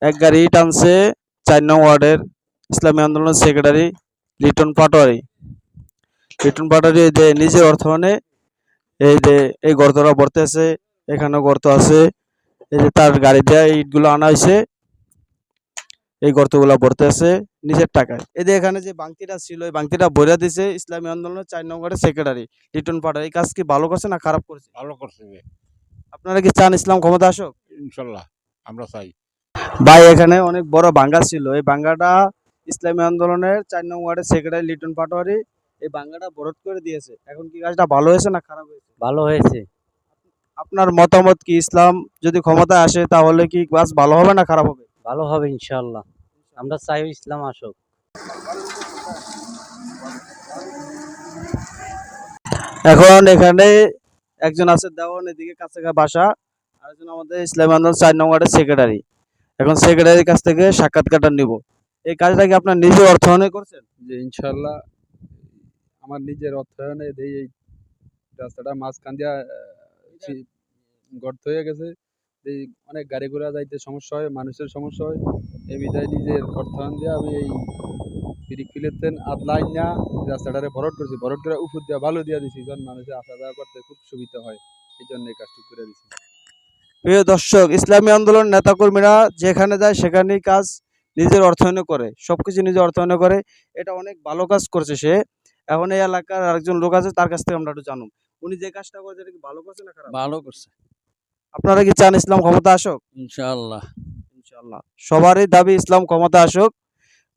এক গাড়ি টানছে ৪ নং ওয়ার্ডের ইসলামী আন্দোলনের সেক্রেটারি লিটন পাটোয়ারি। লিটন পাটোয়ারি এই যে নিজের অর্থায়নে এই যে এই গর্তটা ভরতেছে, এখানেও গর্ত আছে, এই যে তার গাড়ি দিয়ে ইটগুলো আনা হয়েছে, এই গর্তগুলো ভরতেছে নিজের টাকায়। এই যে এখানে যে বাংতিটা ছিল, এই বাংতিটা ভরে দিছে ইসলামী আন্দোলনের ৪ নং ওয়ার্ডের সেক্রেটারি লিটন পাটোয়ারি। এই কাজ কি ভালো করছে না খারাপ করছে? ভালো করছে যে। আপনারা কি চান ইসলাম ক্ষমতা আসুক? ইনশাল্লাহ আমরা চাই। ভাই এখানে অনেক বড় বাঙ্গা ছিল, এই বাঙ্গাটা ইসলামী আন্দোলনের ৪ নং ওয়ার্ডের সেক্রেটারি লিটন পাটোয়ারি এই বাঙ্গাটা বরোধ করে দিয়েছে। এখন কি কাজটা ভালো হয়েছে না খারাপ হয়েছে? ভালো হয়েছে। আপনার মতামত কি? ইসলাম যদি ক্ষমতায় আসে তাহলে কি কাজ ভালো হবে না খারাপ হবে? ভালো হবে ইনশাআল্লাহ। আমরা চাই ইসলাম আসুক। এখন এখানে একজন আছে দেওয়ান, এদিকে কাছে বাসা, আরেকজন আমাদের ইসলামী আন্দোলন ৪ নং ওয়ার্ডের সেক্রেটারি। এখন সেক্রেটারির কাছ থেকে সাক্ষাৎকারটা নিব। এই কাজটা কি আপনার নিজের অর্থায়নে করছেন? যে ইনশাল্লাহ আমার নিজের অর্থায়নে এই রাস্তাটা মাঝখান দিয়া গর্ত হয়ে গেছে, এই অনেক গাড়ি ঘোড়া যাইতে সমস্যা হয়, মানুষের সমস্যা হয়। এই বিধায় নিজের অর্থায়ন দিয়ে আমি এই ব্রিক ফিলেতেন আদলাইন না রাস্তাটারে ভরট করছি, ভরট করে উপর দিয়া ভালো দিয়া দিছি, যখন মানুষের আসা যাওয়া করতে খুব সুবিধা হয়, এই জন্য এই কাজটুকু করে দিছি। প্রিয় দর্শক, ইসলামী আন্দোলন নেতাকর্মীরা যেখানে যায় সেখানেই কাজ নিজের অর্থায়নে করে, সবকিছু নিজের অর্থায়নে করে। এটা অনেক ভালো কাজ করছে সে। এখন এই এলাকার আরেকজন লোক আছে, তার কাছ থেকে আমরা একটু জানুন উনি যে কাজটা করছে এটা কি ভালো করছে না খারাপ? ভালো করছে আপনারা কি চান ইসলাম ক্ষমতা আসুক? ইনশাআল্লাহ। ইনশাআল্লাহ সবারই দাবি ইসলাম ক্ষমতা আসুক,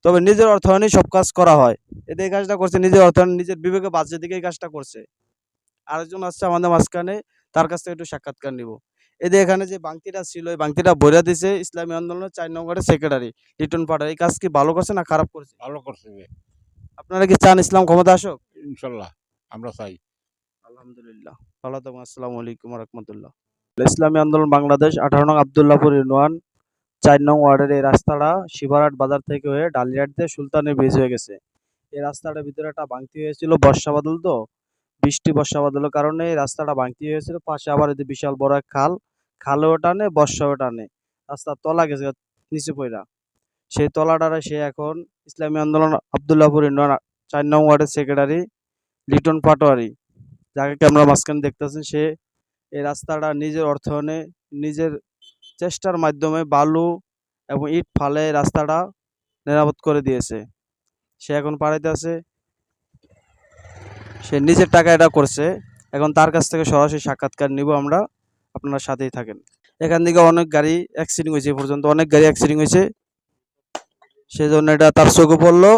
তবে নিজের অর্থায়নে সব কাজ করা হয়। এতে এই কাজটা করছে নিজের অর্থায়নে, নিজের বিবেকে বাঁচে দিকে এই কাজটা করছে। আরেকজন আসছে আমাদের মাঝখানে, তার কাছ থেকে একটু সাক্ষাৎকার নিব। এদের এখানে যে বাংতিটা ছিল, এই বাংতিটা ভরে দিছে ইসলামী আন্দোলনের ৪ নং ওয়ার্ডের সেক্রেটারি লিটন পাটোয়ারি। এই কাজ কি ভালো করছে না খারাপ করছে? ভালো করছে যে। আপনারা কি চান ইসলাম ক্ষমতা আসুক? ইনশাল্লাহ আমরা চাই। আলহামদুলিল্লাহ, ভালো থাকুন। আসসালামু আলাইকুম ওয়া রাহমাতুল্লাহ। ইসলামী আন্দোলন বাংলাদেশ ১৮ নং আব্দুল্লাহপুর ইউনিয়ন ৪ নং ওয়ার্ডের এই রাস্তাটা শিবারহাট বাজার থেকে হয়ে ডালিয়াট দিয়ে সুলতানের ব্রিজ হয়ে গেছে। এই রাস্তাটার ভিতরে একটা ভাঙতি হয়েছিল, বর্ষা বাদল তো, বৃষ্টি বর্ষা বাদলের কারণে এই রাস্তাটা ভাঙতি হয়েছিল। পাশে আবার এই যে বিশাল বড় এক খাল, খালেও টানে বর্ষাও টানে, রাস্তার তলা গেছে নিচে পইরা। সেই তলাটারে সে এখন ইসলামী আন্দোলন আব্দুল্লাহপুর ইউনিয়ন ৪ নং ওয়ার্ডের সেক্রেটারি লিটন পাটোয়ারি, যাকে আমরা মাঝখানে দেখতেছেন, সে এই রাস্তাটা নিজের অর্থায়নে, নিজের চেষ্টার মাধ্যমে বালু এবং ইট ফালে রাস্তাটা মেরামত করে দিয়েছে। সে এখন পাড়াইতে আছে, সে নিজের টাকা এটা করছে। এখন তার কাছ থেকে সরাসরি সাক্ষাৎকার নিব আমরা, আপনার সাথেই থাকেন। এখান থেকে অনেক গাড়ি অ্যাক্সিডেন্ট হয়েছে, এ পর্যন্ত অনেক গাড়ি অ্যাক্সিডেন্ট হয়েছে, সেজন্য এটা তার চোখে পড়লো।